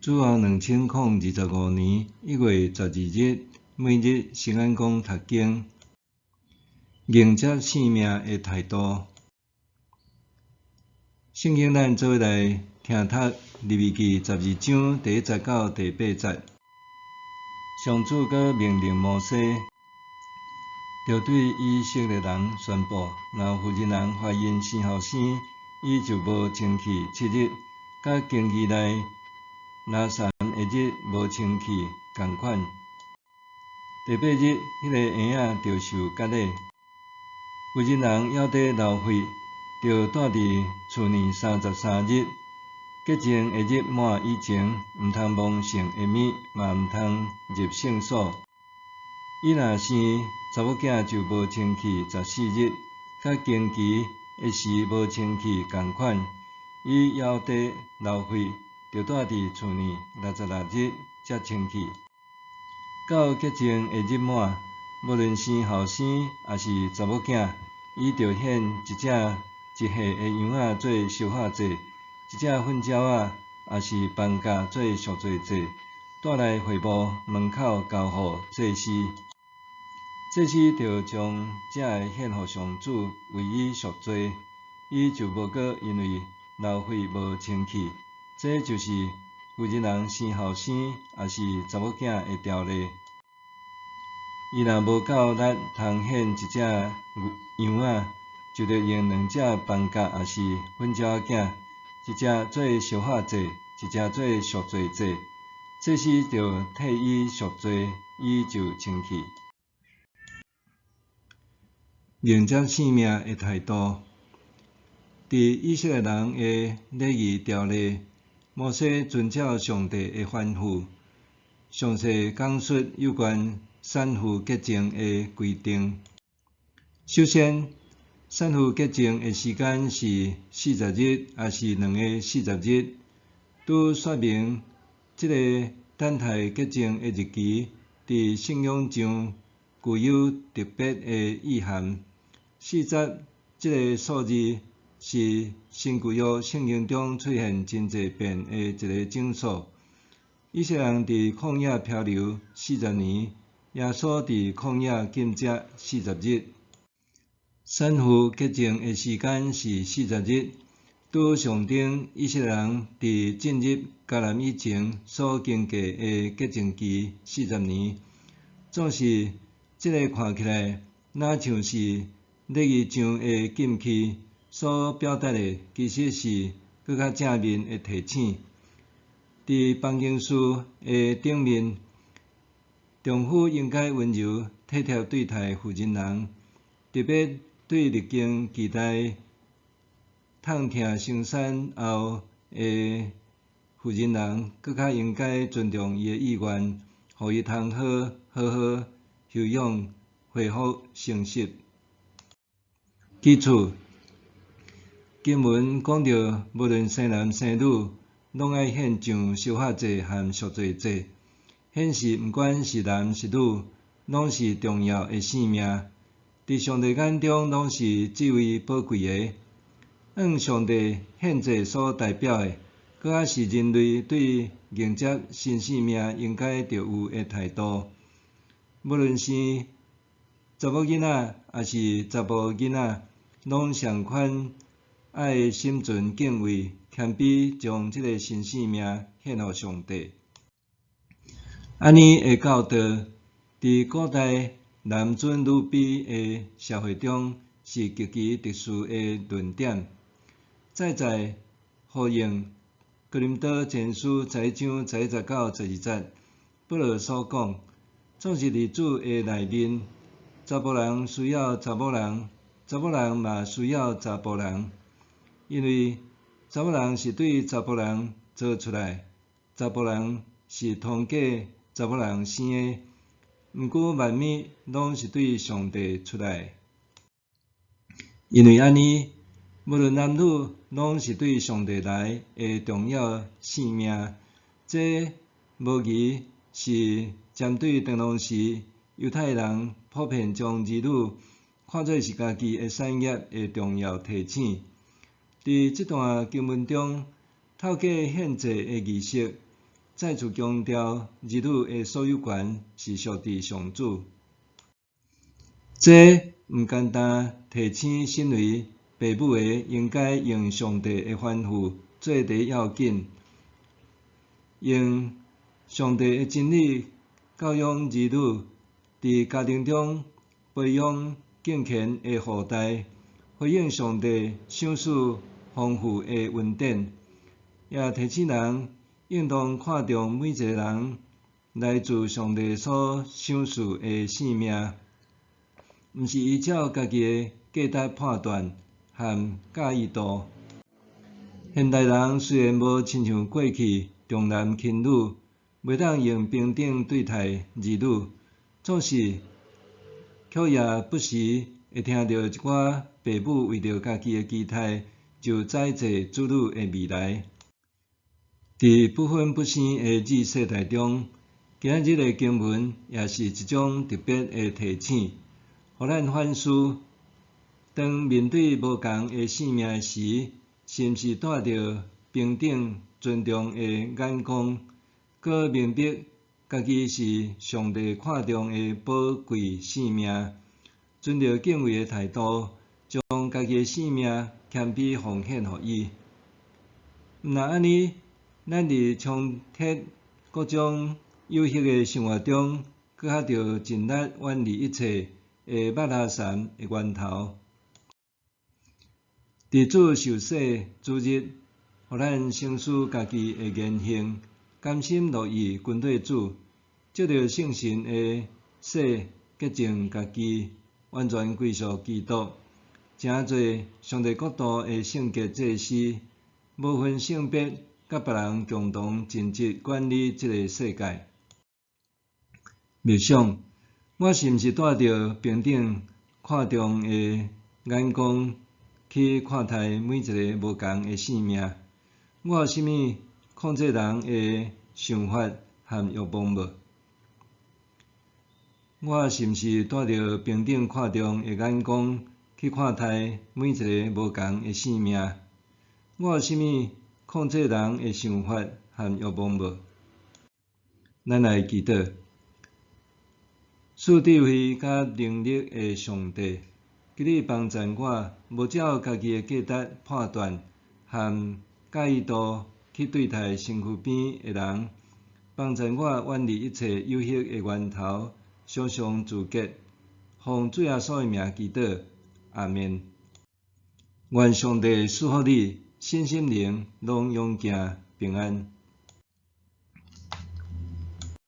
主后2025年1月12日，每日圣安宫读经，迎接生命的态度。圣经咱做来听读利未记12章第1节到第8节。上主阁命令摩西，着对以色列人宣布：若妇人怀孕生后生，伊就无清气7日，甲经期内拉萨的日无清气同款。第8日，迄个婴仔着受割礼。妇人还得流血，着住伫厝内33日。洁净的日满以前，毋通摸圣的物，嘛毋通入圣所。伊若生查某囝，就无清气14日，甲经期的时无清气同款。伊还得流血，着住伫厝内66日才清气。到洁净的日满，无论生后生，还是查某囝，伊着献一只一岁的羊仔做烧化祭，一只粉鸟仔，也是斑鴿做赎罪祭，带来会幕门口交互祭司。祭司着将这个献互上主，为伊赎罪，伊就无阁因为流血无清气。这就是妇人生后生，也是查某囝的条例。伊若无够力通献一只羊仔，就着用2只斑鴿，也是粉鸟仔囝，一只做烧化祭，一只做赎罪祭。祭司着替伊赎罪，伊就清气。迎接生命的态度。伫以色列人的礼仪条例，摩西遵照上帝的吩咐，详细讲述有关产妇洁净的规定。首先，产妇洁净的时间是40日，也是2个40日，拄说明这个等待洁净的日期伫信仰上具有特别的意涵。40这个数字是新旧约圣经中出现真侪遍的一个整数。以色列人伫旷野漂流40年，耶稣伫旷野禁食40日。产妇洁净的时间是40日，拄象征以色列人伫进入迦南以前所经过的洁净期40年。总是这个看起来若像是礼仪上的禁期，所表达的其实是更较正面的提醒。伫房经书的顶面，丈夫应该温柔体贴对待妇人，特别对历经期待痛痛生产后的妇人，更较应该尊重伊的意愿，互伊通好好休养、恢复生息。其次，经文讲到，无论生男生女，拢爱献上烧化祭和赎罪祭，显示毋管是男是女，拢是重要的生命，伫上帝眼中拢是至为宝贵的。上帝献祭所代表的，搁较是人类对迎接新生命应该着有的态度。无论是查某囡仔，还是查甫囡仔，拢同款爱心存敬畏、谦卑，将这个新生命献予上帝。安尼的教导，伫古代男尊女卑的社会中是极其特殊的论点。再在呼应哥林多前书11章11节到12节，保罗所讲，总是伫主的内面，查甫人需要查某人，查某人嘛需要查甫人，因为查某人是对查甫人做出来，查甫人是通过查某人生的。毋过万物拢是对上帝出来，因为安尼，无论男女，拢是对上帝来的重要生命。这无疑是针对当当时犹太人普遍将儿女看作是家己的产业的重要提醒。伫这段经文中，透过献祭的仪式，再次强调儿女的所有权是属伫上主。这毋简单提醒身为父母的应该用上帝的吩咐做第一要紧，用上帝的真理教养儿女，伫家庭中培养敬虔的后代，回应上帝赏赐丰富的恩典，也提醒人应当看重每一个人来自上帝所赏赐的性命，毋是依照家己的价值判断和介意度。现代人虽然无亲像过去重男轻女，袂当用平等对待儿女，总是却也不时会听到一寡父母为着家己的期待，就宰制子女的未来。伫不婚不生的Z世代中，今日的经文也是一种特别的提醒，互咱反思：当面对无同的性命时，是毋是带着平等、尊重的眼光，搁明白家己是上帝看重的宝贵性命，存着敬畏的态度，将家己的性命谦卑奉献予伊。毋但安尼，咱伫冲突各种有限的生活中，搁较着尽力远离一切的抹黑山的源头。伫主受洗主日，互咱省思家己的言行，甘心乐意跟对主，借着圣神的洗洁净家己，完全归属基督，诚侪上帝国度的圣洁祭司，无分性别，甲别人共同尽职管理这个世界。默想，我是毋是带着平等看重的眼光去看待每一个无同的性命？我有啥物控制人的想法和欲望无？我是毋是带着平等看重的眼光去看待每一个无同的性命？我有啥物控制人的想法和欲望无？咱来祈祷。赐智慧甲能力的上帝，求你帮助我，无照家己的价值判断和介意度去对待身躯边的人，帮助我远离一切有害的源头，常常自洁。奉主耶稣的名祈祷，阿们。愿上帝赐福你，身心灵拢永行平安。